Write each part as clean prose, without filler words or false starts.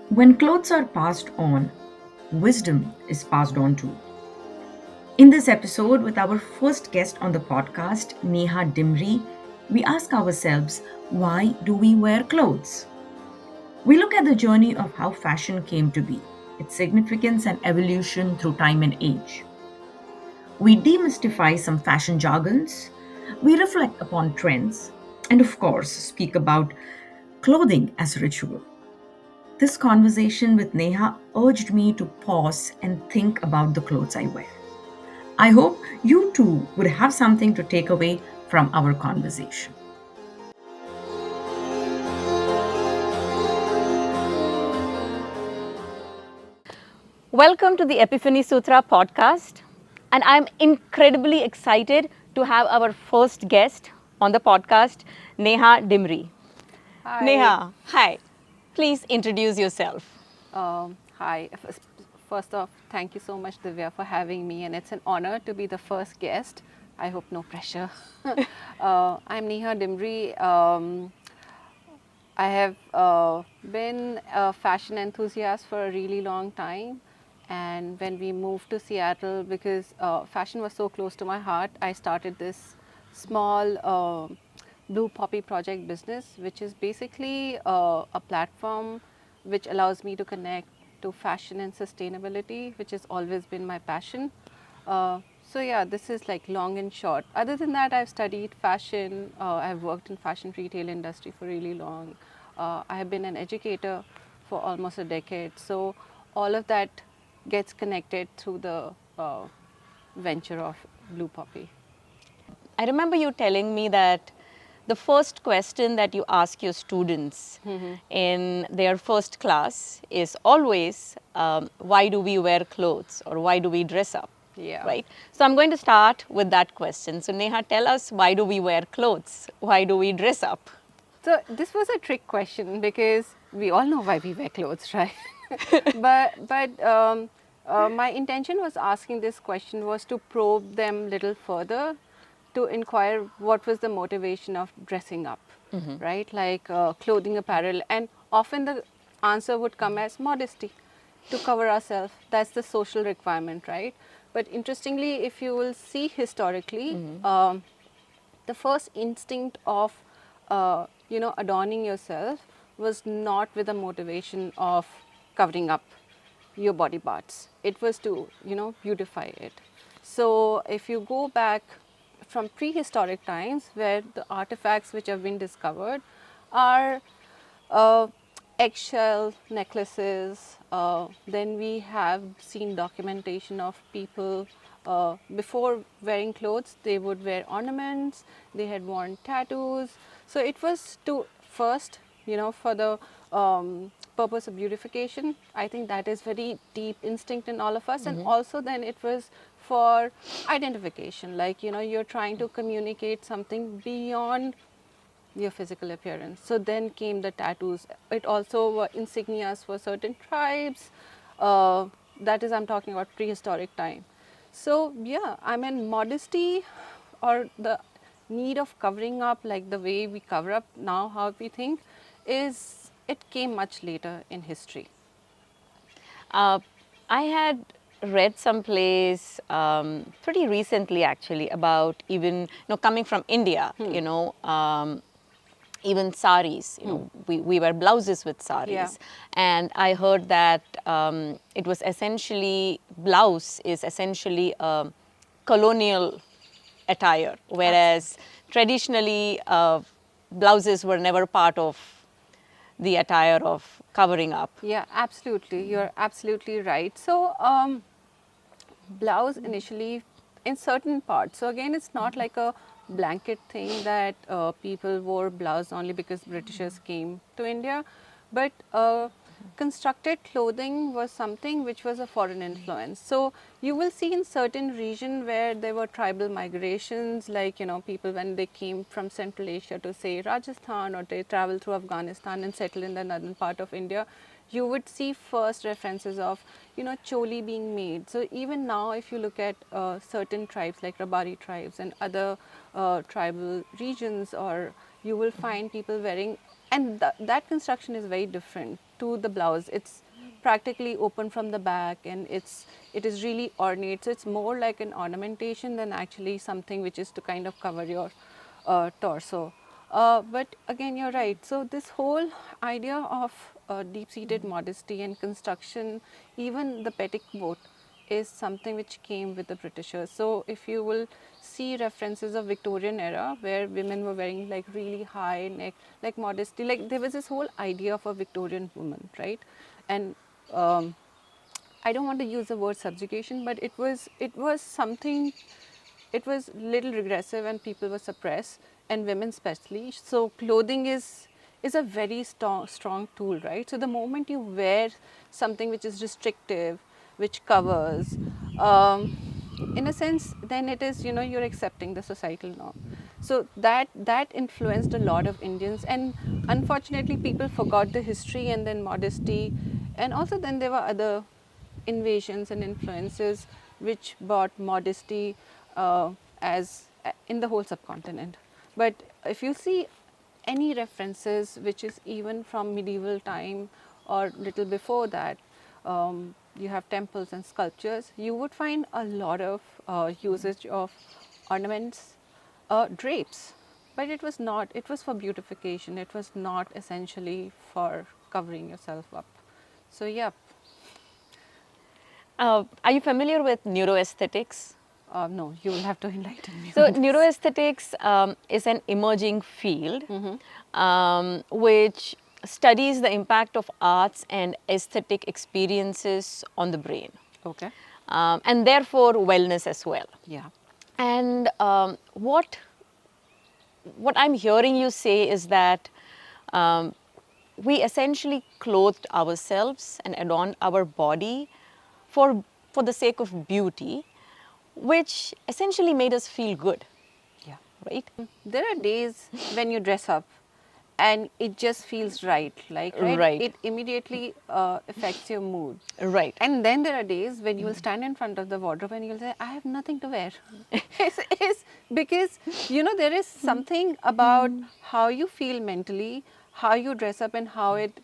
When clothes are passed on, wisdom is passed on too. In this episode, with our first guest on the podcast, Neha Dimri, we ask ourselves, why do we wear clothes? We look at the journey of how fashion came to be, its significance and evolution through time and age. We demystify some fashion jargons, we reflect upon trends, and of course, speak about clothing as ritual. This conversation with Neha urged me to pause and think about the clothes I wear. I hope you too would have something to take away from our conversation. Welcome to the Epiphany Sutra podcast, and I'm incredibly excited to have our first guest on the podcast, Neha Dimri. Hi. Neha, hi. Please introduce yourself. Hi. First off, thank you so much, Divya, for having me, and it's an honor to be the first guest. I hope no pressure. I'm Neha Dimri. I have been a fashion enthusiast for a really long time. And when we moved to Seattle, because fashion was so close to my heart, I started this small Blue Poppy project business, which is basically a platform which allows me to connect to fashion and sustainability, which has always been my passion. So yeah, this is like long and short. Other than that, I've studied fashion. I've worked in fashion retail industry for really long. I have been an educator for almost a decade. So all of that gets connected through the venture of Blue Poppy. I remember you telling me that the first question that you ask your students in their first class is always, why do we wear clothes or why do we dress up? Yeah. Right? So I'm going to start with that question. So Neha, tell us, why do we wear clothes? Why do we dress up? So this was a trick question because we all know why we wear clothes, right? but my intention was asking this question was to probe them a little further, to inquire what was the motivation of dressing up, right? Like clothing, apparel, and often the answer would come as modesty, to cover ourselves. That's the social requirement, right? But interestingly, if you will see historically, the first instinct of adorning yourself was not with a motivation of covering up your body parts. It was to beautify it. So if you go back from prehistoric times, where the artifacts which have been discovered are uh, eggshell necklaces. Then we have seen documentation of people before wearing clothes, they would wear ornaments, they had worn tattoos. So it was to first, for the purpose of beautification. I think that is very deep instinct in all of us. And also then it was for identification, like, you're trying to communicate something beyond your physical appearance. So then came the tattoos. It also were insignias for certain tribes. That is, I'm talking about prehistoric time. So yeah, I mean, modesty or the need of covering up, like the way we cover up now, how we think, is it came much later in history. Uh, I had read someplace pretty recently, actually, about even coming from India. Even saris. We wear blouses with Yeah. saris, and I heard that it was essentially blouse is essentially a colonial attire, whereas traditionally blouses were never part of the attire of covering up. Yeah, absolutely. You're absolutely right. So, blouse initially in certain parts. So again, it's not like a blanket thing that people wore blouse only because Britishers came to India, but constructed clothing was something which was a foreign influence. So you will see in certain region where there were tribal migrations, like people when they came from Central Asia to say Rajasthan, or they travel through Afghanistan and settle in the northern part of India, you would see first references of choli being made. So even now, if you look at certain tribes like Rabari tribes and other tribal regions, or you will find people wearing, and that construction is very different to the blouse. It's practically open from the back, and it is really ornate. So it's more like an ornamentation than actually something which is to kind of cover your torso. But again, you're right. So this whole idea of deep-seated modesty and construction, even the petticoat, is something which came with the Britishers. So if you will see references of Victorian era where women were wearing like really high neck, like modesty, like there was this whole idea of a Victorian woman, right? And I don't want to use the word subjugation, but it was something, it was little regressive and people were suppressed, and women especially. So clothing is a very strong tool, right? So the moment you wear something which is restrictive, which covers, in a sense, then it is, you're accepting the societal norm. So that influenced a lot of Indians, and unfortunately people forgot the history, and then modesty, and also then there were other invasions and influences which brought modesty as in the whole subcontinent. But if you see any references which is even from medieval time or little before that, you have temples and sculptures, you would find a lot of usage of ornaments, drapes. But it was not, it was for beautification, it was not essentially for covering yourself up. So, yeah. Are you familiar with neuroaesthetics? No, you will have to enlighten me. So neuroaesthetics is an emerging field which studies the impact of arts and aesthetic experiences on the brain. Okay. And therefore wellness as well. Yeah. And what I'm hearing you say is that we essentially clothed ourselves and adorned our body for the sake of beauty, which essentially made us feel good. Yeah. Right? There are days when you dress up and it just feels right, like, right? Right. It immediately affects your mood. Right. And then there are days when you will stand in front of the wardrobe and you'll say, I have nothing to wear. It's because, there is something about how you feel mentally, how you dress up, and how it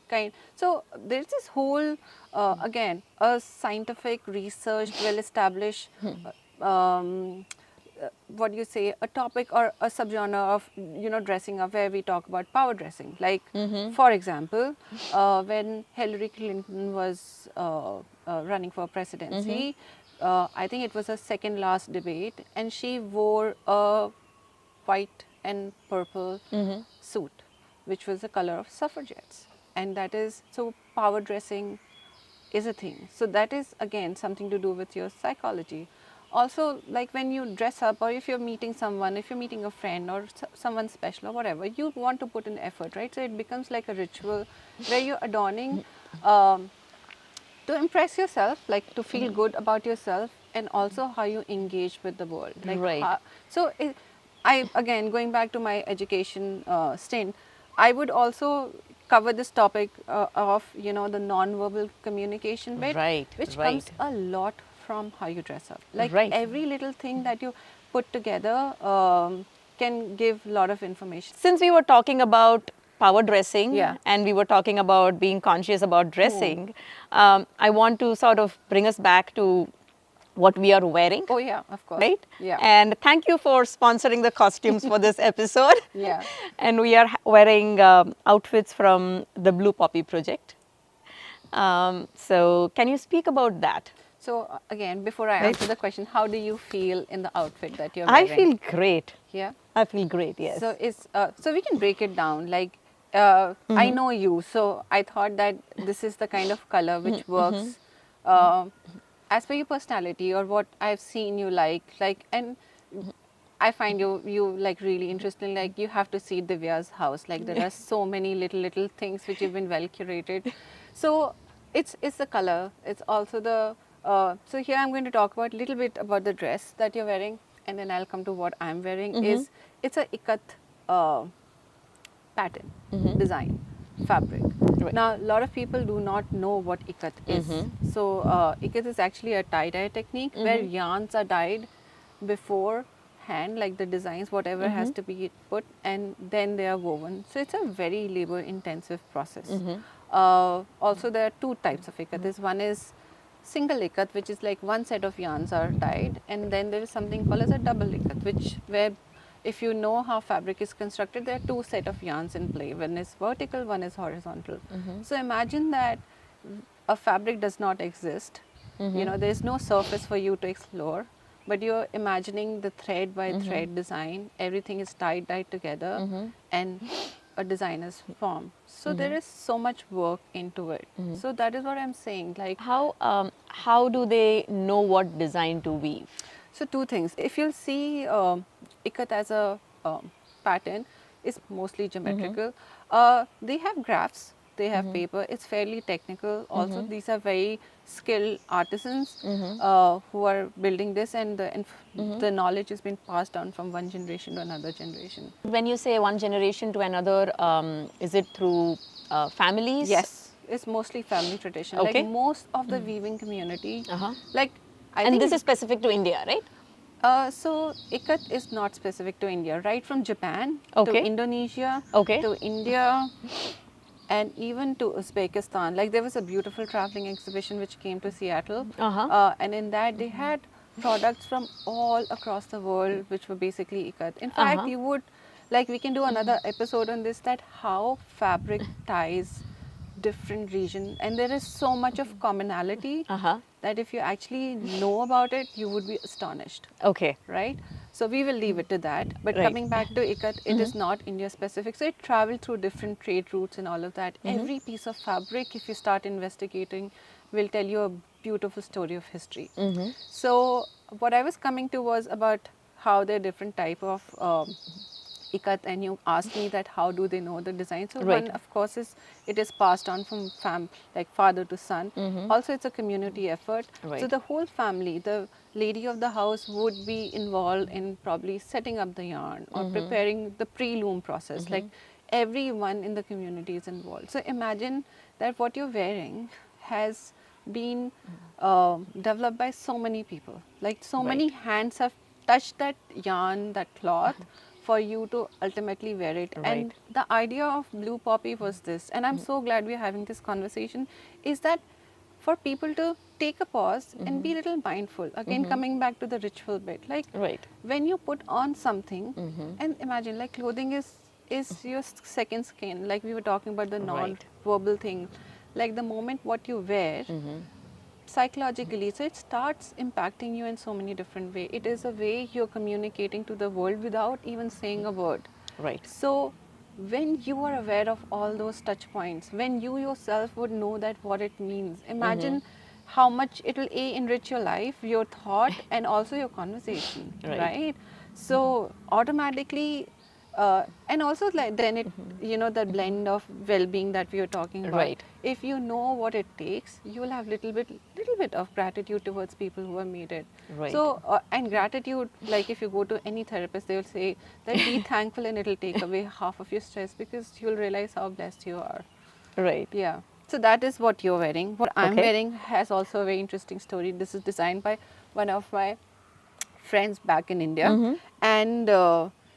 so there's this whole, again, a scientific, researched, well-established, what do you say, a topic or a subgenre of, dressing up, where we talk about power dressing. Like, for example, when Hillary Clinton was running for presidency, I think it was her second last debate, and she wore a white and purple suit, which was the color of suffragettes. And that is, so power dressing is a thing. So that is, again, something to do with your psychology. Also, like when you dress up, or if you're meeting someone, if you're meeting a friend or someone special or whatever, you want to put in effort, right? So it becomes like a ritual where you're adorning to impress yourself, like to feel good about yourself, and also how you engage with the world. Like, Right. So I, again, going back to my education stint, I would also cover this topic of, the non-verbal communication bit, Right, which right. comes a lot from how you dress up. Like, Right. every little thing that you put together can give a lot of information. Since we were talking about power dressing, Yeah. and we were talking about being conscious about dressing, I want to sort of bring us back to what we are wearing. Oh yeah, of course. Right? Yeah. And thank you for sponsoring the costumes for this episode. Yeah. And we are wearing outfits from the Blue Poppy Project. So can you speak about that? So again, before I Right. answer the question, how do you feel in the outfit that you're I wearing? feel great. Yeah. I feel great, yes. So it's so we can break it down. Like, I know you, so I thought that this is the kind of color which works as per your personality or what I've seen you like, and I find you like really interesting. Like, you have to see Divya's house. Like, there are so many little things which have been well curated. So it's the color. It's also the so here I'm going to talk about a little bit about the dress that you're wearing, and then I'll come to what I'm wearing. It's a ikat pattern, design, fabric. Right. Now, a lot of people do not know what ikat is. So ikat is actually a tie-dye technique where yarns are dyed beforehand, like the designs, whatever has to be put, and then they are woven. So it's a very labor-intensive process. Also, there are two types of ikat. This one is single ikat, which is like one set of yarns are tied, and then there is something called as a double ikat, which where if you know how fabric is constructed, there are two set of yarns in play. One is vertical, one is horizontal. So imagine that a fabric does not exist. You know, there is no surface for you to explore, but you're imagining the thread by thread design. Everything is tied together, and a design is formed. So there is so much work into it. So that is what I'm saying. Like, How do they know what design to weave? so two things. If you'll see ikat as a pattern, is mostly geometrical. They have graphs. They have paper. It's fairly technical. Also, these are very skilled artisans who are building this, and the knowledge has been passed down from one generation to another generation. When you say one generation to another, is it through families? Yes, it's mostly family tradition. Okay. Like most of the weaving community, like I And think this is specific to India, right? so ikat is not specific to India. Right from Japan Okay. to Indonesia Okay. to India and even to Uzbekistan. Like there was a beautiful traveling exhibition which came to Seattle, and in that they had products from all across the world which were basically ikat. In fact, you would like we can do another episode on this, that how fabric ties different region, and there is so much of commonality that if you actually know about it, you would be astonished. Okay. Right? So we will leave it to that. But Right. coming back to ikat, it is not India specific. So it traveled through different trade routes and all of that. Every piece of fabric, if you start investigating, will tell you a beautiful story of history. So what I was coming to was about how there are different type of ikat, and you asked me that how do they know the design. So Right. one of course is it is passed on from like father to son. Also it's a community effort. Right. So the whole family, the lady of the house would be involved in probably setting up the yarn or preparing the pre-loom process. Like everyone in the community is involved. So imagine that what you're wearing has been developed by so many people. Like so many hands have touched that yarn, that cloth, for you to ultimately wear it. And the idea of Blue Poppy was this, and I'm so glad we're having this conversation, is that for people to take a pause and be a little mindful. Again, coming back to the ritual bit, like Right. when you put on something, and imagine like clothing is your second skin, like we were talking about the non-verbal thing, like the moment what you wear, psychologically, so it starts impacting you in so many different ways. It is a way you're communicating to the world without even saying a word. Right. So when you are aware of all those touch points, when you yourself would know that what it means, imagine how much it will enrich your life, your thought, and also your conversation, right? So automatically, and also like then it, you know, the blend of well-being that we are talking about. Right. If you know what it takes, you will have little bit of gratitude towards people who have made it. Right. So and gratitude, like if you go to any therapist, they will say that be thankful, and it will take away half of your stress because you'll realize how blessed you are. Right. Yeah. So that is what you're wearing. What I'm Okay. wearing has also a very interesting story. This is designed by one of my friends back in India, and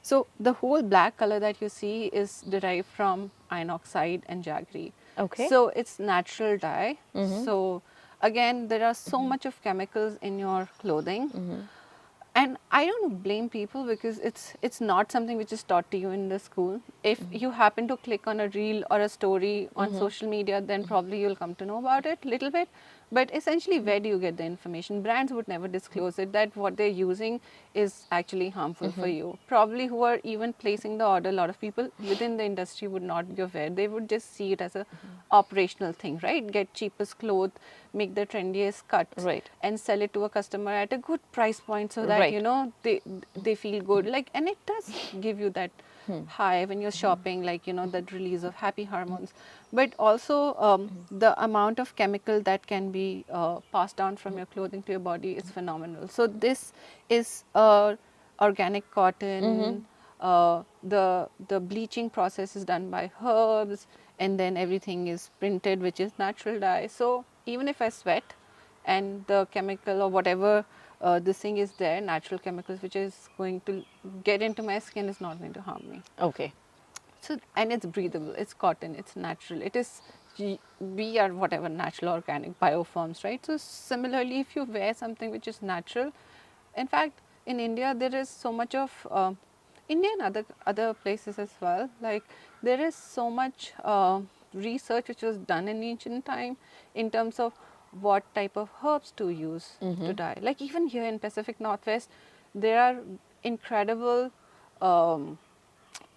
so the whole black color that you see is derived from iron oxide and jaggery. Okay. So it's natural dye. So again, there are so much of chemicals in your clothing. And I don't blame people because it's not something which is taught to you in the school. If you happen to click on a reel or a story on social media, then probably you'll come to know about it a little bit. But essentially, where do you get the information? Brands would never disclose it, that what they're using is actually harmful for you. Probably who are even placing the order, a lot of people within the industry would not be aware. They would just see it as a operational thing, right? Get cheapest clothes, make the trendiest cuts, Right. and sell it to a customer at a good price point so that, Right. you know, they feel good. Like, and it does give you that high when you're shopping, like, you know, that release of happy hormones. But also the amount of chemical that can be passed down from your clothing to your body is phenomenal. So this is organic cotton. The bleaching process is done by herbs, and then everything is printed, which is natural dye. So even if I sweat and the chemical or whatever this thing is there, natural chemicals which is going to get into my skin, is not going to harm me. Okay. So, and it's breathable, it's cotton, it's natural, it is we are whatever natural, organic bioforms, right? So similarly, if you wear something which is natural, in fact, in India there is so much of India and other places as well. Like there is so much research which was done in ancient time in terms of what type of herbs to use to dye. Like even here in Pacific Northwest, there are incredible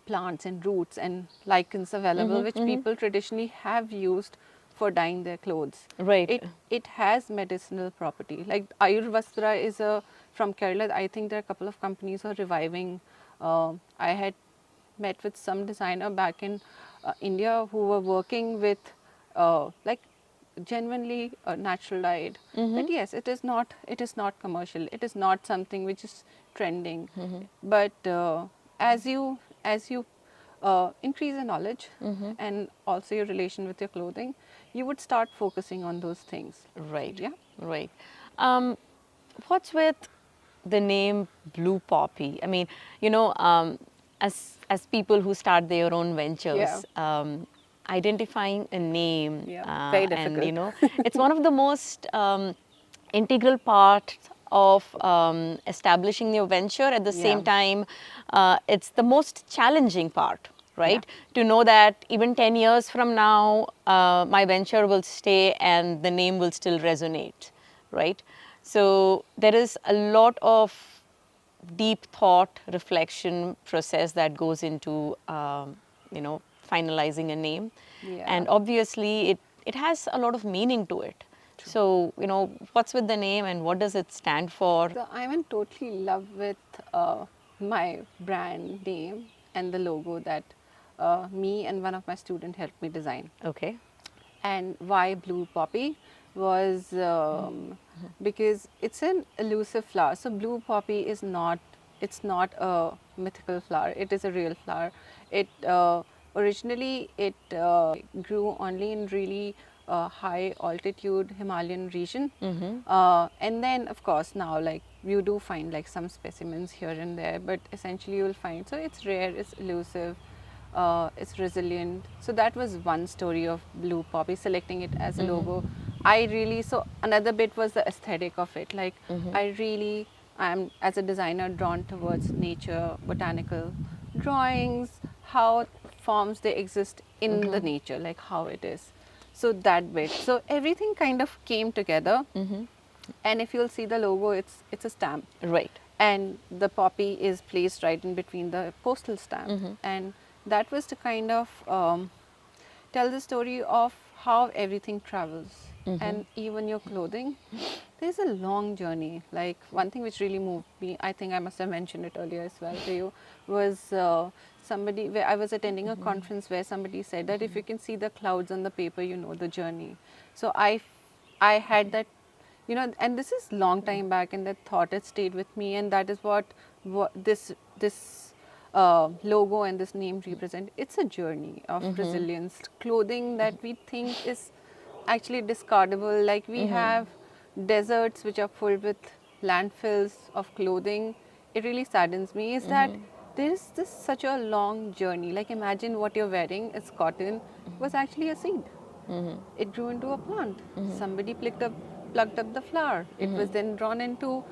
plants and roots and lichens available which people traditionally have used for dyeing their clothes. Right. It has medicinal property. Like Ayurvastra is a from Kerala. I think there are a couple of companies who are reviving. I had met with some designer back in India who were working with like genuinely natural diet. But yes, it is not commercial. It is not something which is trending. But as you increase your knowledge and also your relation with your clothing, you would start focusing on those things. Right. Yeah. Right. What's with the name Blue Poppy? I mean, as people who start their own ventures, identifying a name, Yeah, very and difficult. it's one of the most integral parts of establishing your venture. At the same Yeah. time, it's the most challenging part, right? Yeah. To know that even 10 years from now, my venture will stay and the name will still resonate, right? So there is a lot of deep thought, reflection process that goes into, finalizing a name. Yeah. And obviously, it has a lot of meaning to it. So, what's with the name and what does it stand for? So I'm in totally love with my brand name and the logo that me and one of my students helped me design. Okay. And why blue poppy was because it's an elusive flower. So blue poppy is not, it's not a mythical flower, it is a real flower. It originally it grew only in really high altitude Himalayan region, and then of course now like you do find like some specimens here and there, but essentially you will find, so it's rare, it's elusive, it's resilient. So that was one story of blue poppy, selecting it as a logo. I really, so another bit was the aesthetic of it. Like I'm as a designer drawn towards nature, botanical drawings, how forms they exist in the nature, like how it is. So that bit. So everything kind of came together. And if you'll see the logo, it's a stamp. Right. And the poppy is placed right in between the postal stamp. And that was to kind of tell the story of how everything travels. And even your clothing, there's a long journey. Like one thing which really moved me, I think I must have mentioned it earlier as well to you, was somebody, where I was attending a conference where somebody said that if you can see the clouds on the paper, you know the journey. So I had that, and this is long time back, and that thought has stayed with me, and that is what this logo and this name represent. It's a journey of resilience. Clothing that we think is actually discardable, like we have deserts which are full with landfills of clothing. It really saddens me is that there is this such a long journey. Like imagine what you're wearing, it's cotton, was actually a seed. It grew into a plant. Somebody plucked up the flower. It was then drawn into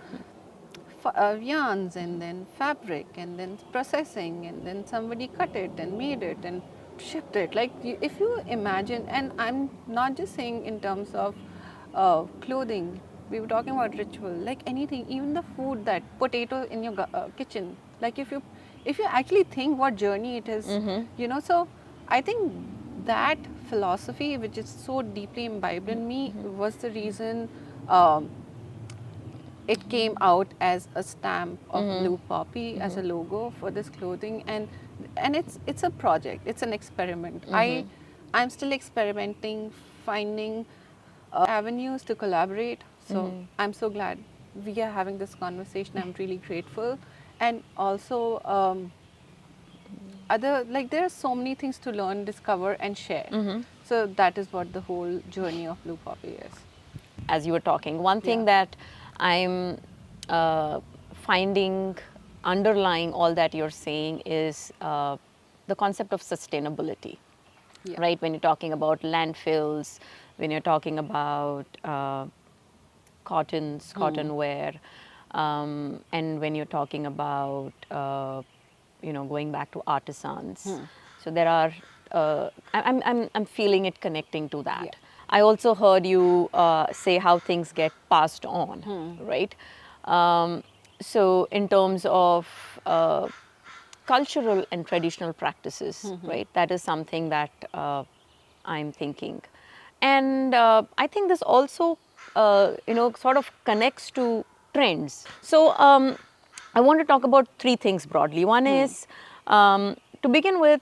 yarns and then fabric and then processing, and then somebody cut it and made it and shipped it. Like if you imagine, and I'm not just saying in terms of clothing, we were talking about ritual, like anything, even the food, that potato in your kitchen, like if you actually think what journey it is, so I think that philosophy, which is so deeply imbibed in me, was the reason it came out as a stamp of blue poppy as a logo for this clothing. And it's a project, it's an experiment. I'm still experimenting, finding avenues to collaborate. So I'm so glad we are having this conversation. I'm really grateful. And also other, like there are so many things to learn, discover and share. So that is what the whole journey of blue poppy is. As you were talking, one thing that I'm finding underlying all that you're saying is the concept of sustainability, Yeah. right? When you're talking about landfills, when you're talking about cotton wear, and when you're talking about going back to artisans. So there are I'm feeling it connecting to Yeah. that. I also heard you say how things get passed on, right? So in terms of cultural and traditional practices, right? That is something that I'm thinking. And I think this also, sort of connects to trends. So I want to talk about three things broadly. One is, to begin with,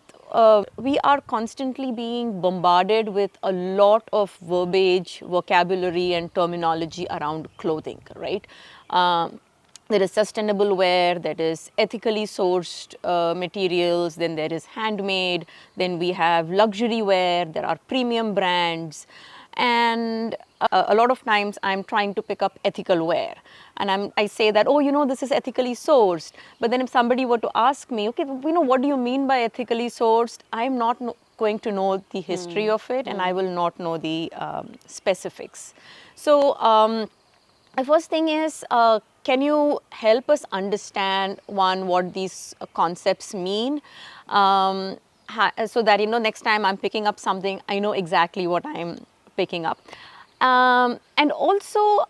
we are constantly being bombarded with a lot of verbiage, vocabulary, and terminology around clothing, right? There is sustainable wear, there is ethically sourced materials, then there is handmade, then we have luxury wear, there are premium brands. And a lot of times I'm trying to pick up ethical wear. And I say that, oh, this is ethically sourced. But then if somebody were to ask me, okay, what do you mean by ethically sourced? I'm not going to know the history of it, and I will not know the specifics. So the first thing is, can you help us understand, one, what these concepts mean, so that next time I'm picking up something, I know exactly what I'm picking up. And also,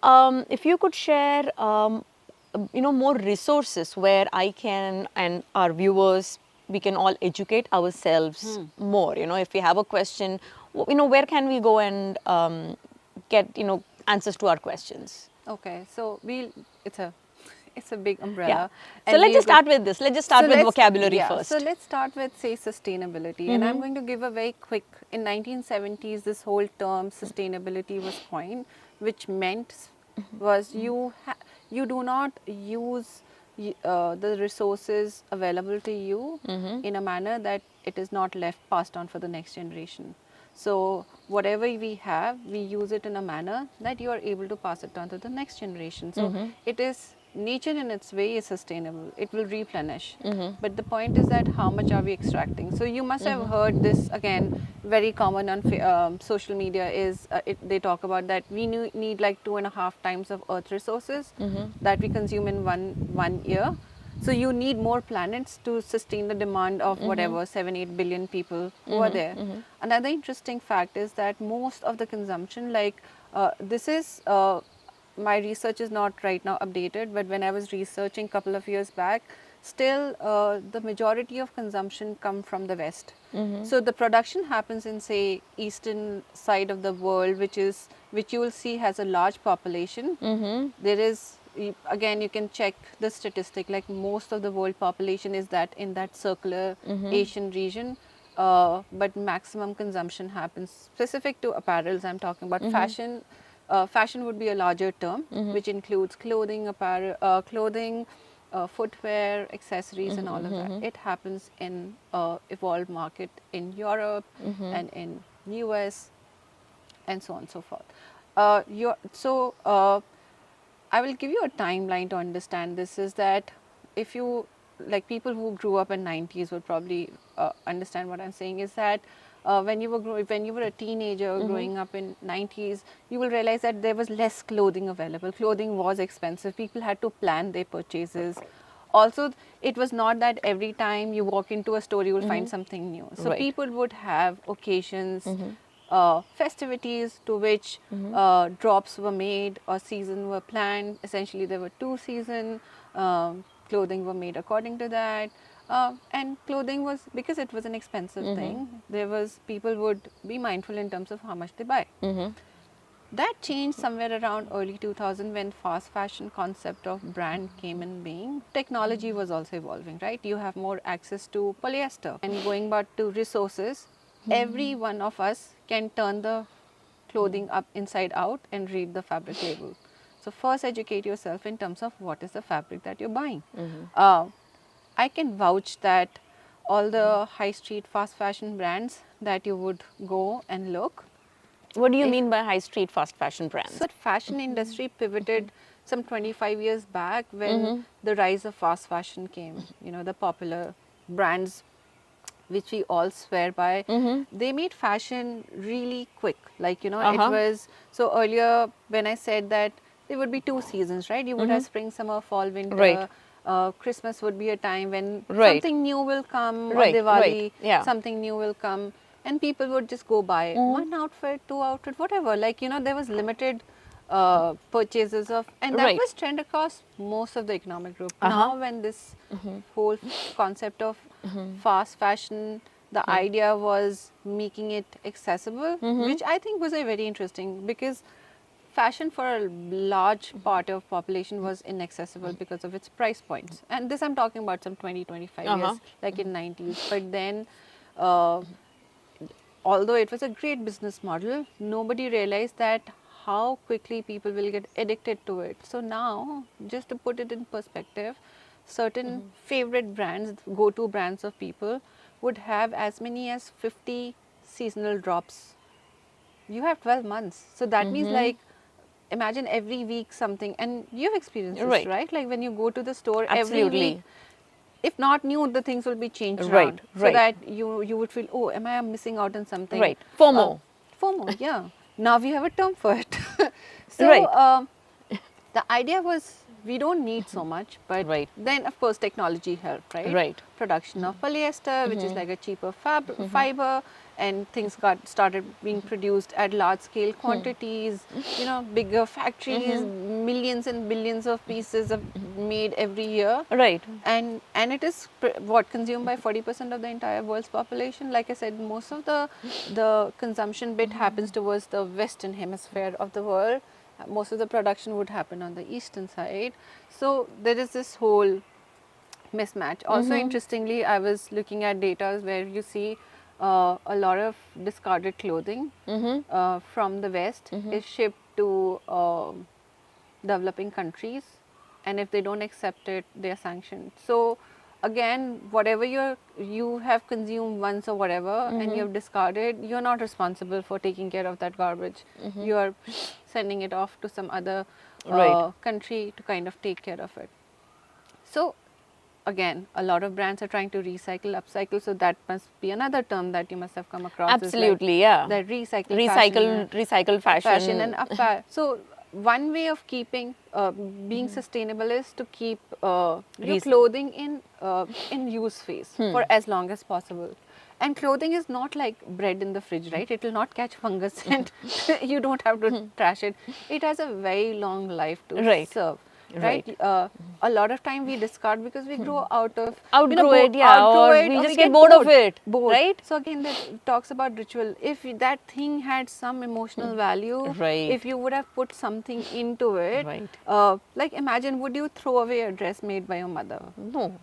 if you could share, more resources where I can and our viewers, we can all educate ourselves more. If we have a question, where can we go and get answers to our questions? Okay, so it's a big Yeah. umbrella, So and let's just start with this. Let's just start with vocabulary yeah. So first. let's start with, say, sustainability, and I'm going to give a very quick. In 1970s, this whole term sustainability was coined, which meant was you do not use the resources available to you in a manner that it is not left passed on for the next generation. So whatever we have, we use it in a manner that you are able to pass it on to the next generation. So it is, nature in its way is sustainable. It will replenish. But the point is that how much are we extracting? So you must have heard this, again, very common on social media is they talk about that we need like 2.5 times of earth resources that we consume in one year. So you need more planets to sustain the demand of whatever 7-8 billion people who are there. Another interesting fact is that most of the consumption, like this is my research is not right now updated, but when I was researching a couple of years back, still the majority of consumption come from the West. So the production happens in, say, eastern side of the world, which you will see has a large population. There is, again, you can check the statistic, like most of the world population is that in that circular Asian region. But maximum consumption happens specific to apparels. I'm talking about fashion. Fashion would be a larger term, which includes clothing, apparel, footwear, accessories, and all of that. It happens in evolved market in Europe and in US, and so on and so forth. I will give you a timeline to understand this. Is that if you, like, people who grew up in 90s would probably understand what I'm saying, is that when you were a teenager growing up in 90s, you will realize that there was less clothing available. Clothing was expensive. People had to plan their purchases. Also, it was not that every time you walk into a store you will find something new. So Right. people would have occasions, festivities to which drops were made or season were planned. Essentially, there were 2 seasons. Clothing were made according to that. And clothing was, because it was an expensive thing, people would be mindful in terms of how much they buy. That changed somewhere around early 2000 when fast fashion concept of brand came in being. Technology was also evolving, right? You have more access to polyester. And going back to resources, every one of us can turn the clothing up inside out and read the fabric label. So first educate yourself in terms of what is the fabric that you're buying. I can vouch that all the high street fast fashion brands that you would go and look. What do you mean by high street fast fashion brands? So fashion industry pivoted some 25 years back when the rise of fast fashion came. The popular brands which we all swear by, they made fashion really quick. Like, it was, so earlier when I said that there would be 2 seasons, right? You would have spring, summer, fall, winter. Right. Christmas would be a time when Right. something new will come, or Right, Diwali, right, yeah. something new will come, and people would just go buy one outfit, 2 outfit, whatever. Like, there was limited purchases of, and that Right. was trend across most of the economic group. Now when this whole concept of fast fashion, the idea was making it accessible, which I think was a very interesting, because fashion for a large part of population was inaccessible because of its price points. And this I'm talking about some 20-25 years, like in 90s. But then although it was a great business model, nobody realized that how quickly people will get addicted to it. So now, just to put it in perspective, certain favorite brands, go-to brands of people, would have as many as 50 seasonal drops. You have 12 months. So that means, like, imagine every week something, and you've experienced this, right? Like when you go to the store every week, if not new, the things will be changed around, so that you would feel, oh, am I missing out on something? Right. FOMO. FOMO, yeah. Now we have a term for it. So the idea was, we don't need so much, but then of course technology helped, right? Right. Production of polyester, which is like a cheaper fiber, and things started being produced at large scale quantities, bigger factories, millions and billions of pieces are made every year. Right. And it is consumed by 40% of the entire world's population. Like I said, most of the consumption bit happens towards the western hemisphere of the world. Most of the production would happen on the eastern side. So there is this whole mismatch. Also, interestingly, I was looking at data where you see a lot of discarded clothing from the West is shipped to developing countries, and if they don't accept it, they are sanctioned. So again, whatever you have consumed once or whatever, and you have discarded, you're not responsible for taking care of that garbage. You are sending it off to some other country to kind of take care of it. So again, a lot of brands are trying to recycle, upcycle, so that must be another term that you must have come across. Absolutely, yeah. That recycle fashion and so one way of keeping being sustainable is to keep your clothing in use phase for as long as possible. And clothing is not like bread in the fridge, right? It will not catch fungus and you don't have to trash it. It has a very long life to serve. Right. A lot of time we discard because we grow outgrow it, or we just get bored of it, right? So again, that talks about ritual. If that thing had some emotional value, if you would have put something into it, like imagine, would you throw away a dress made by your mother? No.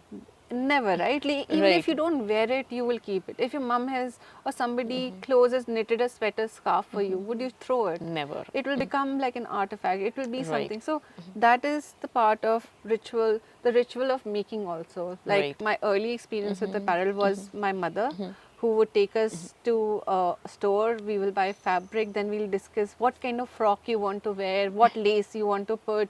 Never, right? Even if you don't wear it, you will keep it. If your mom has or somebody close has knitted a sweater scarf for you, would you throw it? Never. It will become like an artifact. It will be something. So that is the part of ritual, the ritual of making also. Like my early experience with apparel was my mother, who would take us to a store. We will buy fabric, then we'll discuss what kind of frock you want to wear, what lace you want to put,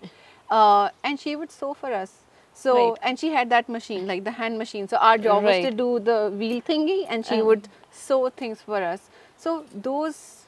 and she would sew for us. So, and she had that machine, like the hand machine. So our job was to do the wheel thingy, and she would sew things for us. So those,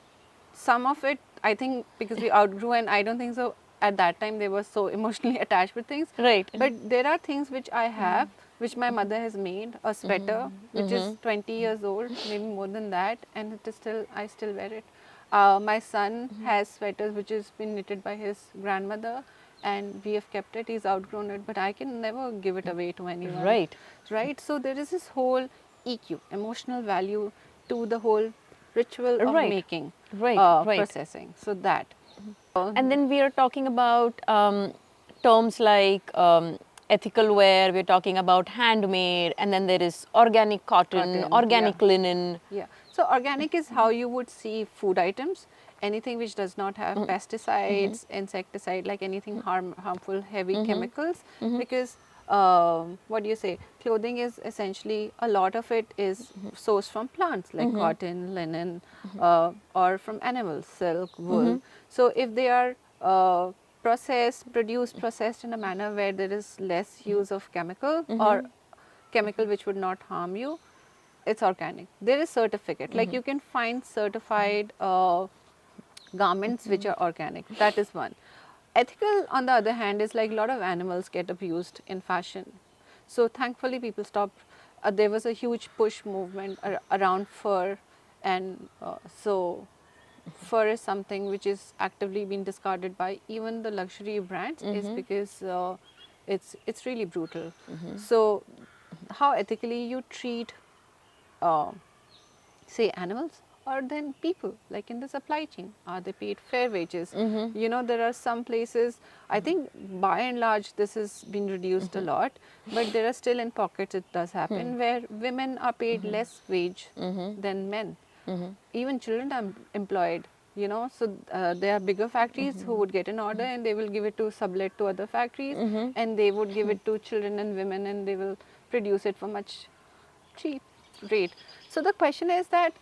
some of it, I think because we outgrew, and I don't think so at that time they were so emotionally attached with things. But there are things which I have, which my mother has made, a sweater, which is 20 years old, maybe more than that, and it is still, I still wear it. My son has sweaters which has been knitted by his grandmother, and we have kept it. He's outgrown it, but I can never give it away to anyone. Right. So there is this whole EQ, emotional value, to the whole ritual of making, processing. So that. And then we are talking about terms like ethical wear. We're talking about handmade, and then there is organic cotton, organic linen. Yeah. So organic is how you would see food items. Anything which does not have pesticides, insecticide, like anything harmful, heavy chemicals, because what do you say? Clothing is essentially, a lot of it is sourced from plants like cotton, linen, or from animals, silk, wool. So if they are processed in a manner where there is less use of chemical or chemical which would not harm you, it's organic. There is certificate. Like you can find certified garments which are organic. That is one. Ethical, on the other hand, is like a lot of animals get abused in fashion. So thankfully, people stopped. There was a huge push movement around fur, and so fur is something which is actively being discarded by even the luxury brands, is because it's really brutal. So, how ethically you treat uh, say animals or then people, like in the supply chain, are they paid fair wages? You know, there are some places, I think by and large this has been reduced a lot, but there are still in pockets it does happen where women are paid less wage than men. Even children are employed, you know, so there are bigger factories who would get an order and they will give it to sublet to other factories, and they would give it to children and women, and they will produce it for much cheap rate. So the question is that,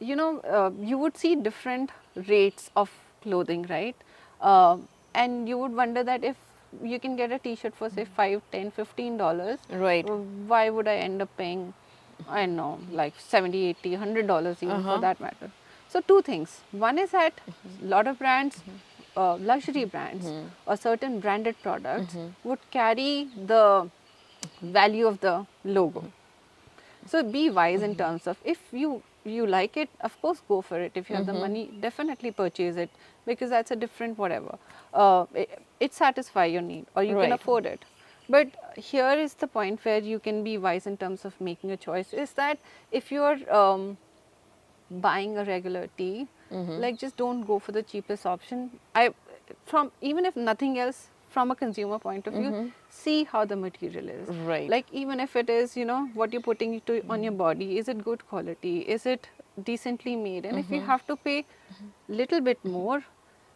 you know, you would see different rates of clothing, right? And you would wonder that if you can get a t-shirt for say $5, $10, $15, Right. why would I end up paying, I don't know, like $70, $80, $100 even for that matter? So two things. One is that a lot of brands, luxury brands or certain branded products would carry the value of the logo. So be wise in terms of, if you like it, of course go for it. If you have the money, definitely purchase it, because that's a different whatever. It satisfies your need, or you can Right. afford it. But here is the point where you can be wise in terms of making a choice, is that if you're buying a regular tea, like just don't go for the cheapest option. From even if nothing else, from a consumer point of view, see how the material is. Right. Like even if it is, you know, what you're putting on your body, is it good quality? Is it decently made? And if you have to pay little bit more,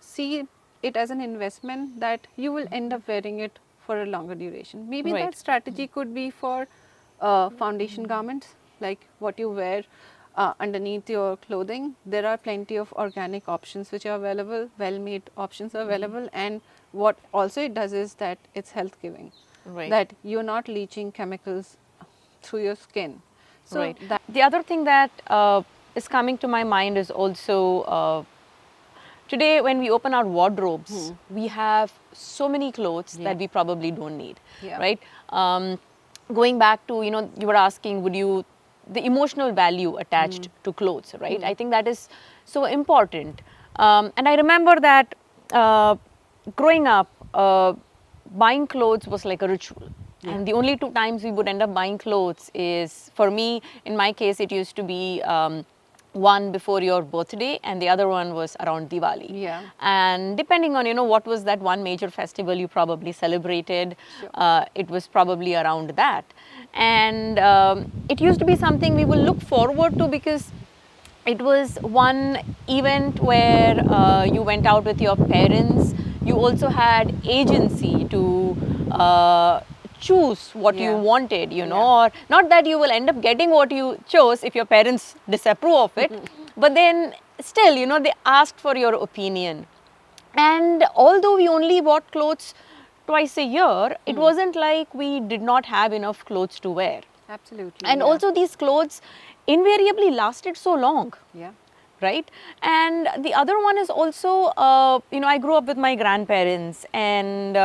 see it as an investment that you will end up wearing it for a longer duration. Maybe Right. that strategy could be for foundation garments, like what you wear underneath your clothing. There are plenty of organic options which are available, well-made options are available, and what also it does is that it's health giving, Right. that you're not leaching chemicals through your skin. So Right. that, The other thing that is coming to my mind is also today when we open our wardrobes, we have so many clothes Yeah. that we probably don't need, Yeah. right? Going back to, you know, you were asking, would you, the emotional value attached to clothes, right? I think that is so important. And I remember that growing up, buying clothes was like a ritual. And the only two times we would end up buying clothes is, for me, in my case, it used to be one before your birthday and the other one was around Diwali. Yeah. And depending on, you know, what was that one major festival you probably celebrated, it was probably around that. And it used to be something we will look forward to, because it was one event where you went out with your parents. You also had agency to choose what you Yeah. wanted, you know, or not that you will end up getting what you chose if your parents disapprove of it, but then still, you know, they asked for your opinion. And although we only bought clothes twice a year, it wasn't like we did not have enough clothes to wear. absolutely. And yeah. also, these clothes invariably lasted so long, Yeah. right? And the other one is also, you know, I grew up with my grandparents and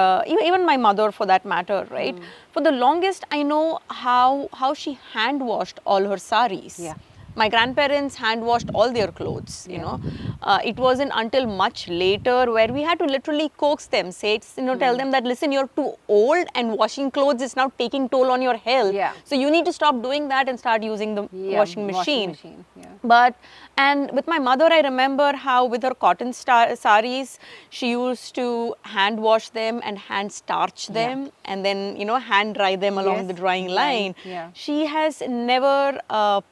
even my mother for that matter, right? For the longest, I know how she hand washed all her saris. Yeah. My grandparents hand washed all their clothes, you Yeah. know. It wasn't until much later where we had to literally coax them, say, you know, tell them that, listen, you're too old and washing clothes is now taking toll on your health. Yeah. So you need to stop doing that and start using the Yeah, washing machine. Yeah. But, and with my mother, I remember how with her cotton saris, she used to hand wash them and hand starch them and then, you know, hand dry them along Yes, the drying right, line. yeah. She has never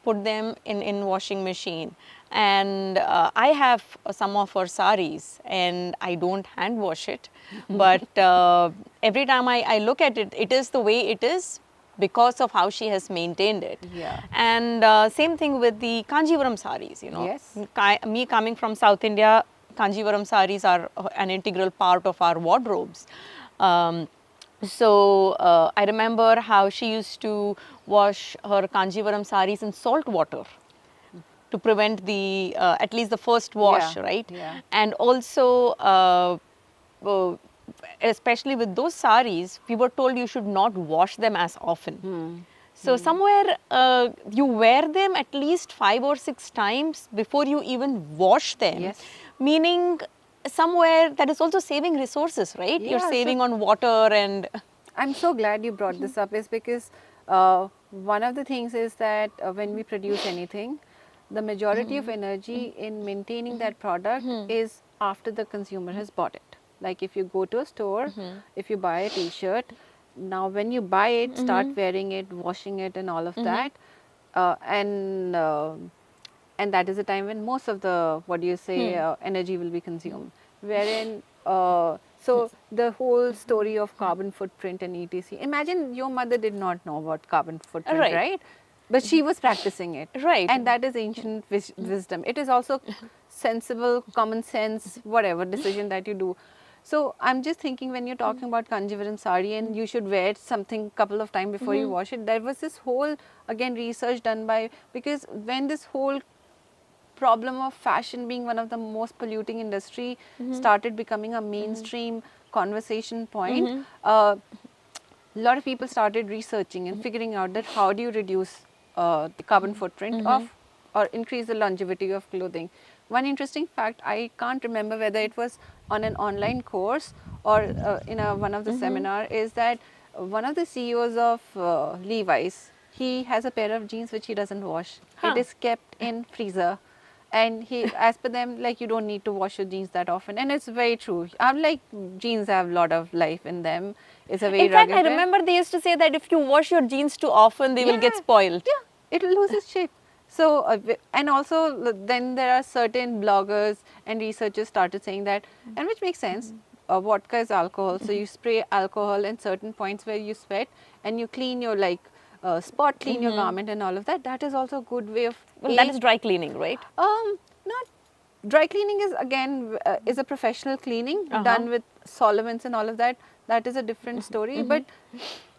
put them in washing machine. And I have some of her saris and I don't hand wash it. But every time I look at it, it is the way it is because of how she has maintained it. Yeah. And same thing with the Kanjivaram saris, you know. Yes. Me coming from South India, Kanjivaram saris are an integral part of our wardrobes. So I remember how she used to wash her Kanjivaram saris in salt water to prevent the at least the first wash, Yeah, right? yeah. And also, uh, especially with those saris, we were told you should not wash them as often. So somewhere you wear them at least 5 or 6 times before you even wash them, Yes. meaning somewhere that is also saving resources, right? You're Yeah, so saving on water and I'm so glad you brought this up, is because one of the things is that when we produce anything, the majority of energy in maintaining that product is after the consumer has bought it. Like if you go to a store, if you buy a t-shirt, now when you buy it, start wearing it, washing it and all of that, uh, and uh, and that is the time when most of the, what do you say, energy will be consumed, wherein so the whole story of carbon footprint and etc, imagine your mother did not know about carbon footprint, right, right? But she was practicing it, right. and that is ancient wisdom. It is also sensible, common sense, whatever decision that you do. So I'm just thinking, when you're talking about Kanjivaram sari and you should wear something couple of times before you wash it, there was this whole, again, research done by, because when this whole problem of fashion being one of the most polluting industry started becoming a mainstream conversation point, a lot of people started researching and figuring out that how do you reduce the carbon footprint of, or increase the longevity of clothing. One interesting fact, I can't remember whether it was on an online course or in one of the seminar, is that one of the CEOs of Levi's, he has a pair of jeans which he doesn't wash. It is kept in freezer, and he, as per them, like, you don't need to wash your jeans that often, and it's very true. I'm like, jeans have a lot of life in them. It's a very In fact, I rugged wear. remember they used to say that if you wash your jeans too often, they will get spoiled. Yeah, it will lose its shape. So, and also then there are certain bloggers and researchers started saying that, and which makes sense. Vodka is alcohol, so you spray alcohol in certain points where you sweat, and you clean your, like, spot clean your garment and all of that. That is also a good way of Well, that is dry cleaning, right? not dry cleaning is, again, is a professional cleaning done with solvents and all of that. That is a different story. But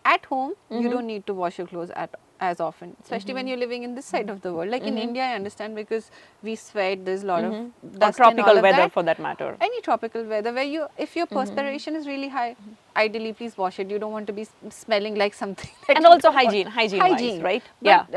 at home, you don't need to wash your clothes as often, especially when you're living in this side of the world. Like in India, I understand, because we sweat, there's a lot of Or dust and all tropical of weather that. for that matter. Any tropical weather where you, if your perspiration is really high, ideally please wash it. You don't want to be smelling like something. That And you also don't want. hygiene wise, right? But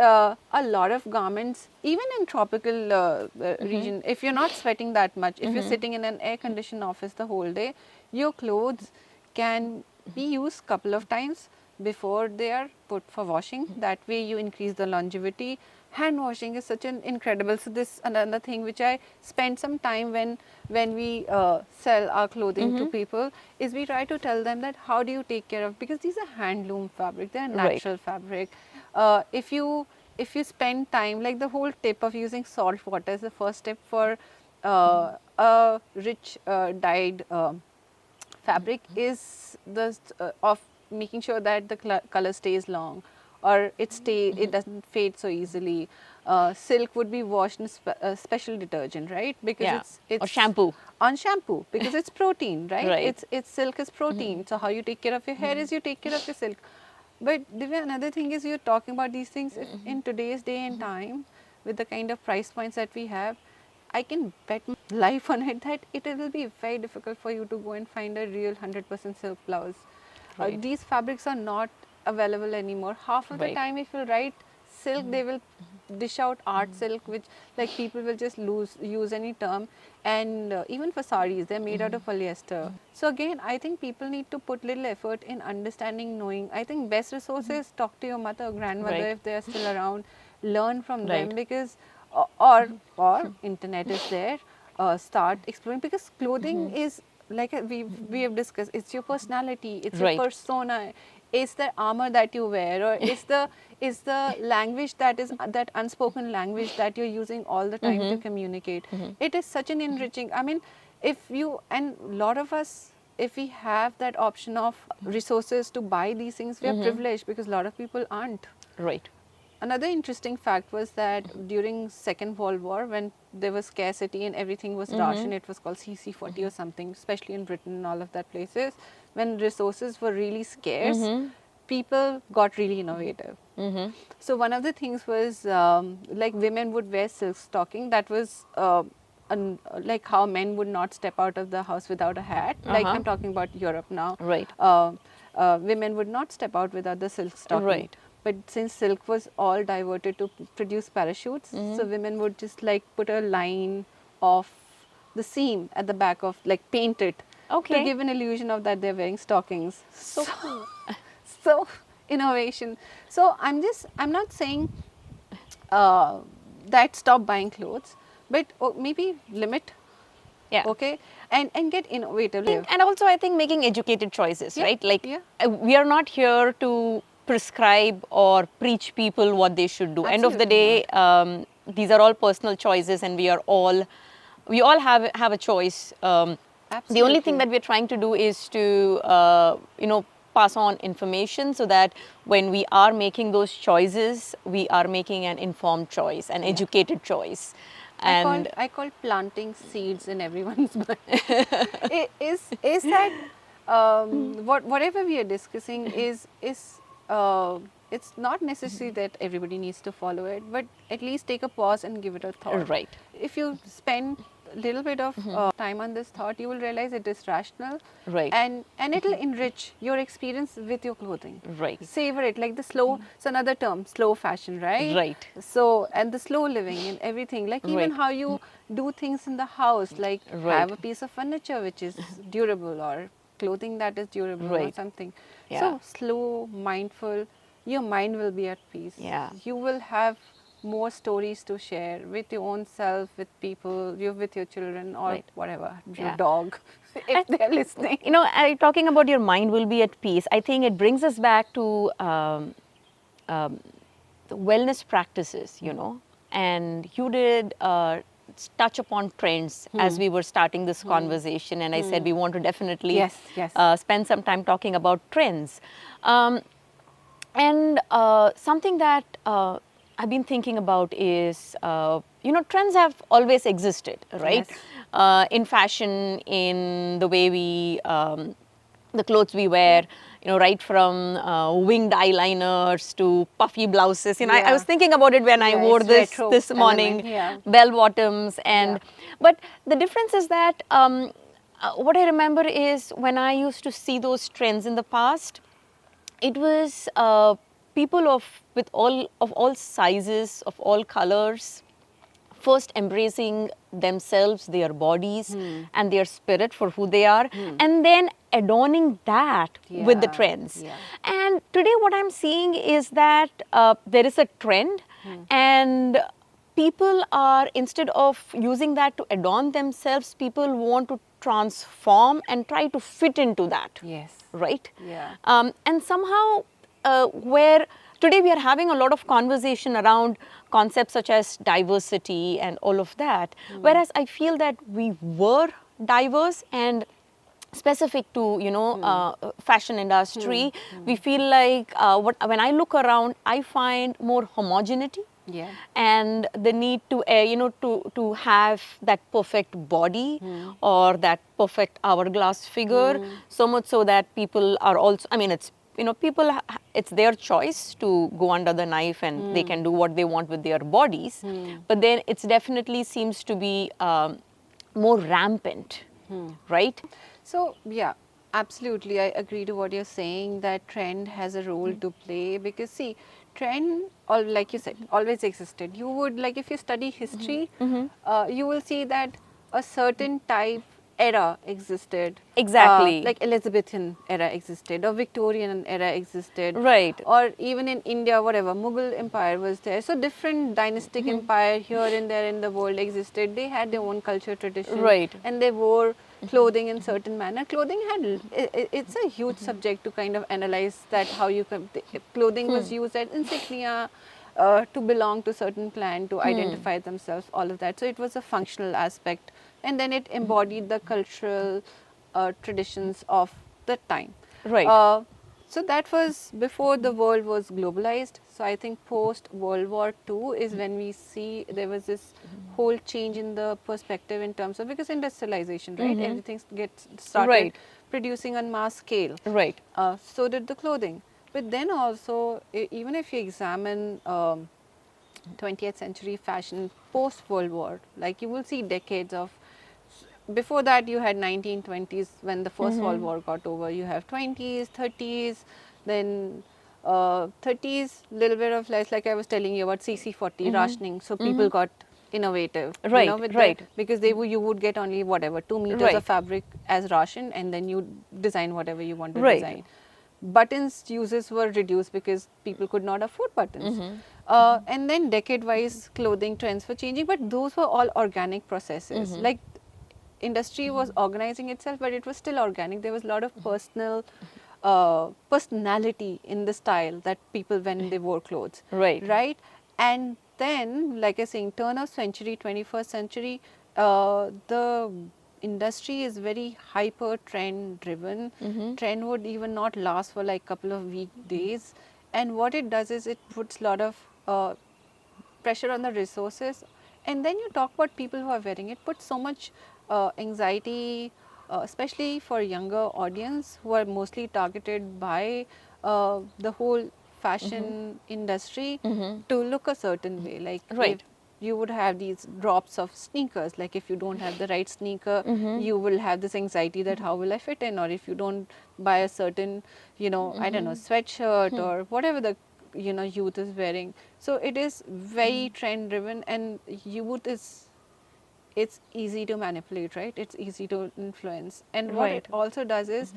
a lot of garments, even in tropical region, if you're not sweating that much, if you're sitting in an air conditioned office the whole day, your clothes can be used couple of times before they are put for washing. That way you increase the longevity. Hand washing is such an incredible, so this another thing which I spend some time when we sell our clothing to people, is we try to tell them that how do you take care of, because these are handloom fabric, they are Right. natural fabric. If you spend time, like the whole tip of using salt water is the first step for a rich dyed fabric, is the of making sure that the color stays long, or it doesn't fade so easily. Silk would be washed in special detergent, right? Because Yeah. it's Or shampoo. on shampoo, because it's protein, right? Right. It's silk is protein. So how you take care of your hair is you take care of your silk. But Divya, another thing is, you're talking about these things. If in today's day and time, with the kind of price points that we have, I can bet my life on it that it will be very difficult for you to go and find a real 100% silk blouse. Right. These fabrics are not available anymore. Half of the Right. time, if you write silk, they will dish out art silk, which, like, people will just use any term. And even for saris, they're made out of polyester. So again, I think people need to put little effort in understanding, knowing. I think best resources, talk to your mother or grandmother Right. if they are still around, learn from them, Right. because or internet is there. Start exploring, because clothing is, like, we have discussed, it's your personality, it's your Right. persona, it's the armor that you wear, or is the language that is that unspoken language that you're using all the time to communicate. It is such an enriching, I mean, if you, and a lot of us, if we have that option of resources to buy these things, we are privileged, because a lot of people aren't. Right. another interesting fact was that during Second World War, when there was scarcity and everything was rationed, it was called CC40 or something, especially in Britain and all of that places, when resources were really scarce, people got really innovative. So one of the things was like women would wear silk stocking. That was like how men would not step out of the house without a hat. Like I'm talking about Europe now. Right. Women would not step out without the silk stocking. Right. But since silk was all diverted to produce parachutes, so women would just like put a line of the seam at the back of, like paint it, Okay. to give an illusion of that they're wearing stockings. So cool. So innovation. So I'm not saying that stop buying clothes, but maybe limit. Yeah. Okay, and get innovative. And also, I think making educated choices, Yeah, right? Like, yeah. We are not here to prescribe or preach people what they should do. End of the Absolutely day, these are all personal choices, and we all have a choice. The only thing Absolutely. that we're trying to do is to, pass on information so that when we are making those choices, we are making an informed choice, an educated choice. And I call planting seeds in everyone's mind. Is that whatever we are discussing is it's not necessary that everybody needs to follow it, but at least take a pause and give it a thought. Right. If you spend a little bit of time on this thought, you will realize it is rational. Right. And it will enrich your experience with your clothing. Right. Savor it, like the slow. It's another term, slow fashion, right? Right. So, and the slow living and everything, like even Right. how you do things in the house, like Right. have a piece of furniture which is durable, or clothing that is durable, or Right. something. Yeah. So slow, mindful, your mind will be at peace. Yeah. You will have more stories to share with your own self, with people, with your children, or Right. whatever, your Yeah. dog, if they're listening. Talking about your mind will be at peace, I think it brings us back to the wellness practices, and you did touch upon trends as we were starting this conversation, and I said we want to definitely Yes, yes. spend some time talking about trends. And something that I've been thinking about is, trends have always existed, right? Yes. In fashion, in the way the clothes we wear, right from winged eyeliners to puffy blouses. I Yeah. was thinking about it when I Yeah, wore it's this retro this morning, element, yeah. bell bottoms, and Yeah. but the difference is that what I remember is when I used to see those trends in the past, it was people of all sizes, of all colors, first embracing themselves, their bodies, and their spirit for who they are, and then adorning that with the Yeah, trends. yeah. And today, what I'm seeing is that there is a trend, and people are, instead of using that to adorn themselves, people want to transform and try to fit into that. Yes. Right? Yeah. And somehow, where today we are having a lot of conversation around concepts such as diversity and all of that, whereas I feel that we were diverse and specific to fashion industry. We feel like when I look around, I find more homogeneity. Yeah. And the need to to have that perfect body or that perfect hourglass figure, so much so that people are also, it's it's their choice to go under the knife, and they can do what they want with their bodies, but then it's definitely seems to be more rampant, right? So, yeah, absolutely. I agree to what you're saying, that trend has a role to play, because see, trend, like you said, always existed. You would, like, if you study history, you will see that a certain type era existed. Exactly. Like Elizabethan era existed, or Victorian era existed. Right. Or even in India, whatever, Mughal Empire was there. So different dynastic empire here and there in the world existed. They had their own culture, tradition. Right. And they wore clothing in certain manner. Clothing it's a huge subject to kind of analyze, that how you clothing was used as insignia, to belong to certain clan, to identify themselves, all of that. So it was a functional aspect, and then it embodied the cultural traditions of the time. Right. So that was before the world was globalized. So I think post World War II is when we see there was this whole change in the perspective in terms of, because industrialization, right? Everything gets started Right. producing on mass scale. Right. So did the clothing. But then also, even if you examine 20th century fashion post World War, like you will see decades of, before that you had 1920s when the 1st World War got over, you have 20s, 30s, then 30s, little bit of less, like I was telling you about CC40 rationing, so people got innovative, you Right, know, with right. because you would get only whatever 2 meters Right. of fabric as ration, and then you design whatever you want to Right. design. Buttons uses were reduced because people could not afford buttons. And then decade wise clothing trends were changing, but those were all organic processes. Like industry was organizing itself, but it was still organic. There was a lot of personality in the style that people, when they wore clothes, Right. right? And then, like I saying, turn of century, 21st century, the industry is very hyper trend driven. Trend would even not last for like couple of weekdays, and what it does is it puts a lot of pressure on the resources. And then you talk about people who are wearing it, put so much anxiety, especially for younger audience who are mostly targeted by the whole fashion industry to look a certain way. Like Right. if you would have these drops of sneakers, like if you don't have the right sneaker, you will have this anxiety that how will I fit in, or if you don't buy a certain, you know, I don't know, sweatshirt or whatever the, you know, youth is wearing. So it is very trend driven, and youth is, it's easy to manipulate, right? It's easy to influence. And what Right. it also does is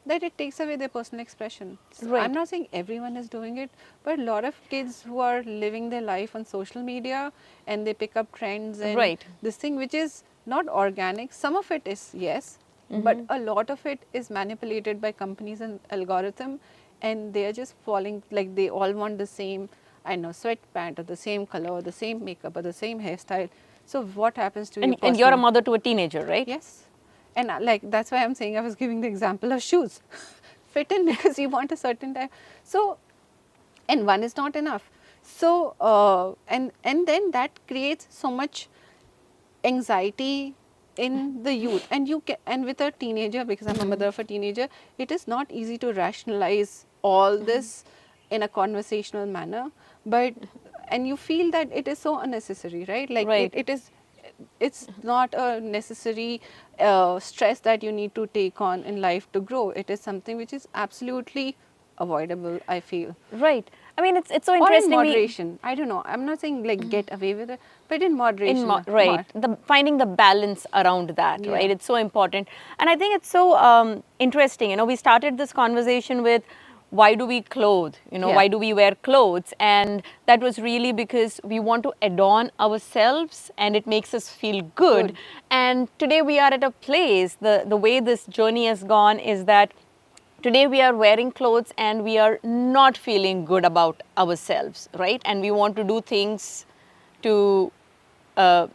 that it takes away their personal expression. So Right. I'm not saying everyone is doing it, but a lot of kids who are living their life on social media and they pick up trends and Right. this thing which is not organic. Some of it is, yes, but a lot of it is manipulated by companies and algorithm, and they are just falling, like they all want the same, I know, sweatpant or the same color or the same makeup or the same hairstyle. So what happens to your And personal? you're a mother to a teenager, right? Yes. And like that's why I'm saying I was giving the example of shoes. Fit in because you want a certain type. So, and one is not enough. So, and then that creates so much anxiety in the youth, and you can, and with a teenager, because I'm a mother of a teenager, it is not easy to rationalize all this in a conversational manner, but and you feel that it is so unnecessary, right? Like Right. it is, it's not a necessary stress that you need to take on in life to grow. It is something which is absolutely avoidable, I feel. Right. I mean, it's so Or in interesting. moderation. I don't know. I'm not saying like get away with it, but in moderation. Right, the finding the balance around that, Yeah. right? It's so important, and I think it's so interesting. You know, we started this conversation with why do we clothe? You know, Yeah. why do we wear clothes? And that was really because we want to adorn ourselves, and it makes us feel good. Good. And today we are at a place. The way this journey has gone is that today we are wearing clothes and we are not feeling good about ourselves, right? And we want to do things to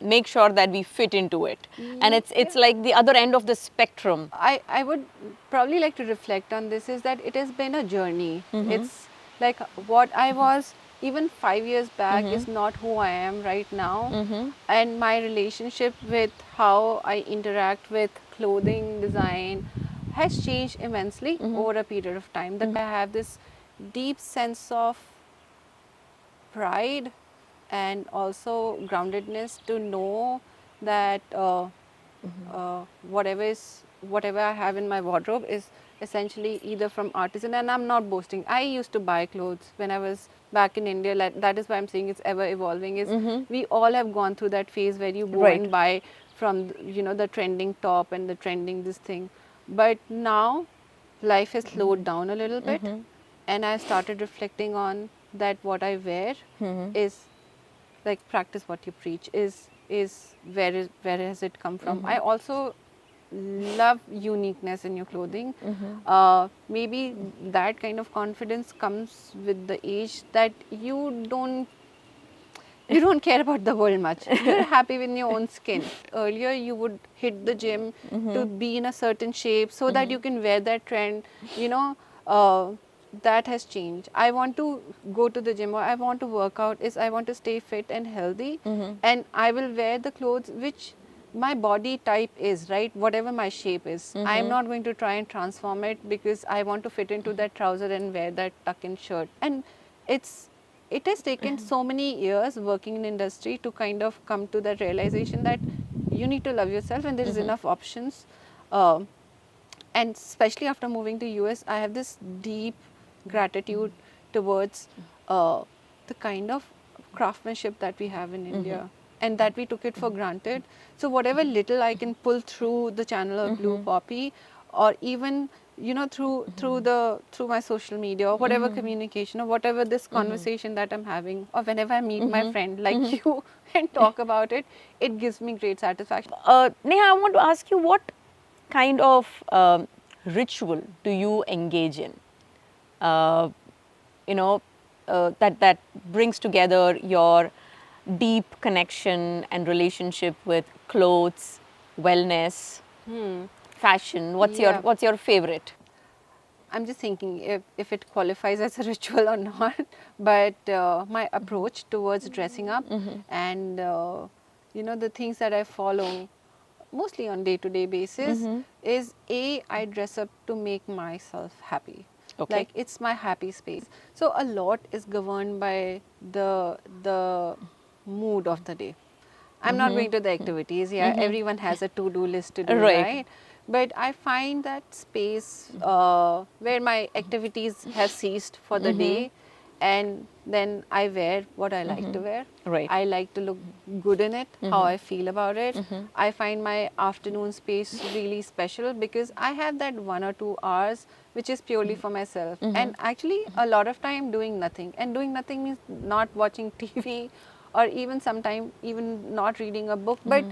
make sure that we fit into it. And it's like the other end of the spectrum. I would probably like to reflect on this is that it has been a journey. It's like what I was even 5 years back is not who I am right now. And my relationship with how I interact with clothing design has changed immensely over a period of time. That I have this deep sense of pride and also groundedness to know that whatever I have in my wardrobe is essentially either from artisan, and I'm not boasting. I used to buy clothes when I was back in India. Like, that is why I'm saying it's ever evolving. Is we all have gone through that phase where you go Right. and buy from, you know, the trending top and the trending this thing. But now life has slowed down a little bit, and I started reflecting on that what I wear is like practice what you preach, is where has it come from. I also love uniqueness in your clothing. Maybe that kind of confidence comes with the age that you don't care about the world much. You're happy with your own skin. Earlier, you would hit the gym to be in a certain shape so that you can wear that trend. You know, that has changed. I want to go to the gym, or I want to work out, is I want to stay fit and healthy, and I will wear the clothes which my body type is, right? Whatever my shape is. I'm not going to try and transform it because I want to fit into that trouser and wear that tuck-in shirt. And it has taken so many years working in industry to kind of come to that realization that you need to love yourself and there is enough options. And especially after moving to US, I have this deep gratitude towards the kind of craftsmanship that we have in India, and that we took it for granted. So whatever little I can pull through the channel of Blue Poppy, or even through my social media, or whatever communication, or whatever this conversation that I'm having, or whenever I meet my friend like you and talk about it, it gives me great satisfaction. Neha, I want to ask you, what kind of ritual do you engage in? That brings together your deep connection and relationship with clothes, wellness, fashion. What's your favorite? I'm just thinking if it qualifies as a ritual or not, but my approach towards dressing up and the things that I follow mostly on day-to-day basis is I dress up to make myself happy. Okay. Like, it's my happy space. So a lot is governed by the mood of the day. I'm not going to the activities. Yeah, everyone has a to-do list to do, Right. right? But I find that space where my activities have ceased for the day, and then I wear what I like to wear. Right. I like to look good in it, how I feel about it. I find my afternoon space really special because I have that 1 or 2 hours which is purely for myself. And actually a lot of time doing nothing. And doing nothing means not watching TV, or even sometime even not reading a book, but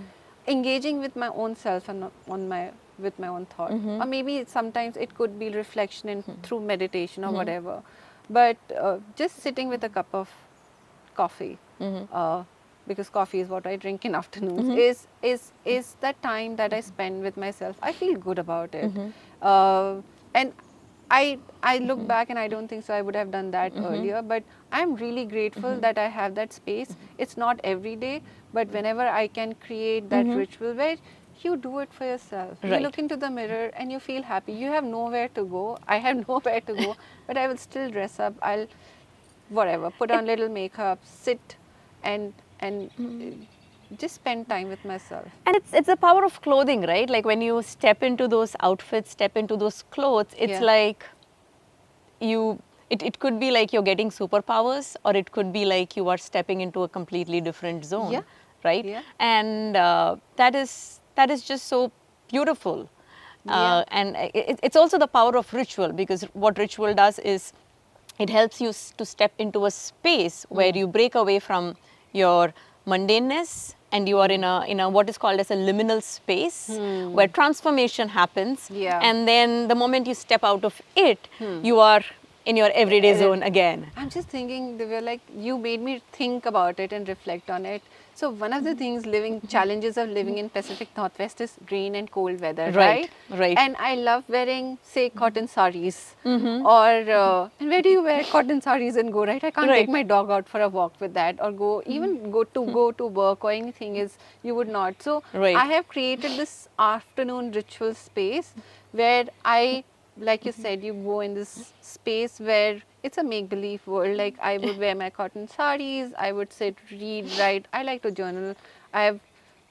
engaging with my own self and with my own thought. Or maybe sometimes it could be reflection in through meditation or whatever. But just sitting with a cup of coffee, because coffee is what I drink in afternoons, is that time that I spend with myself. I feel good about it. And I look back and I don't think so I would have done that earlier, but I'm really grateful that I have that space. It's not every day, but whenever I can create that ritual where you do it for yourself. You Right. look into the mirror and you feel happy. You have nowhere to go. I have nowhere to go, but I will still dress up. I'll put on little makeup, sit and just spend time with myself. And it's the power of clothing, right? Like when you step into those outfits, step into those clothes, it's Yeah. like it could be like you're getting superpowers, or it could be like you are stepping into a completely different zone, Yeah. right? Yeah. And that is just so beautiful. And it's also the power of ritual, because what ritual does is it helps you to step into a space where you break away from your mundaneness, and you are in a what is called as a liminal space where transformation happens. Yeah. And then the moment you step out of it, you are in your everyday zone again. I'm just thinking, they were like, you made me think about it and reflect on it. So one of the things challenges of living in Pacific Northwest is rain and cold weather, Right, right? right. And I love wearing, say, cotton saris. Or, and where do you wear cotton saris and go, right? I can't Right. take my dog out for a walk with that, or go to work or anything is, you would not. So Right. I have created this afternoon ritual space where like you said, you go in this space where it's a make-believe world. Like, I would wear my cotton saris, I would sit, read, write. I like to journal. I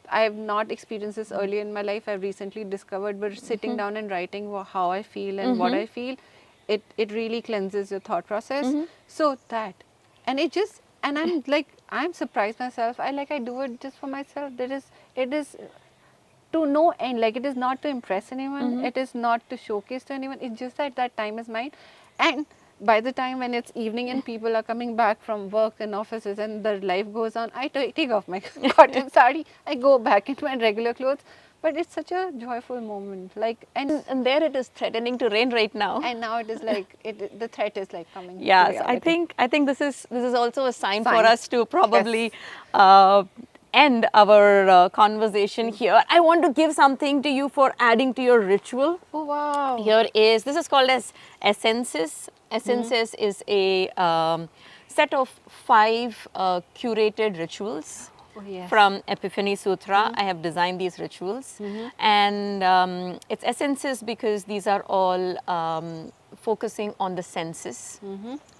have not experienced this earlier in my life. I've recently discovered, but sitting down and writing how I feel and what I feel, it really cleanses your thought process. So that, and I'm like, I'm surprised myself. I do it just for myself. It is to no end. Like, it is not to impress anyone, it is not to showcase to anyone, it's just that time is mine. And by the time when it's evening and people are coming back from work and offices and their life goes on, I take off my cotton sari, I go back into my regular clothes. But it's such a joyful moment, like, And there it is threatening to rain right now. and now it is like the threat is like coming. to Yes, reality. I think this is also a sign for Sign. us to probably end our conversation here. I want to give something to you for adding to your ritual. Oh wow. This is called as essences Essences is a set of 5 curated rituals. Oh, yes. From Epiphany Sutra. I have designed these rituals, and it's essences because these are all focusing on the senses,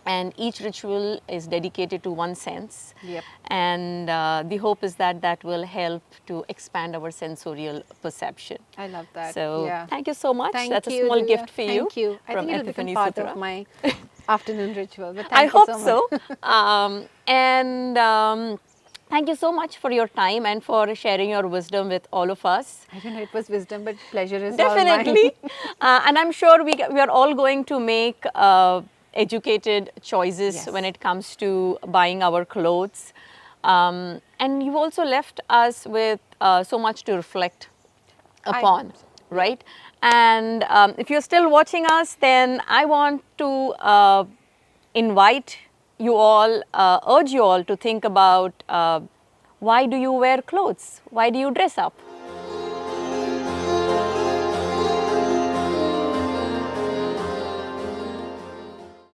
and each ritual is dedicated to one sense. Yep. And the hope is that that will help to expand our sensorial perception. I love that. So yeah. thank you so much. Thank That's you, a small Divya. gift for you. Thank you. I from think it'll Epiphany become part Sutra. of my afternoon ritual. But I thank you hope so much. so. And thank you so much for your time and for sharing your wisdom with all of us. I don't know, it was wisdom, but pleasure is Definitely. all mine. And I'm sure we are all going to make educated choices Yes. when it comes to buying our clothes. And you've also left us with so much to reflect upon, right? And if you're still watching us, then I want to invite you all, urge you all to think about why do you wear clothes? Why do you dress up?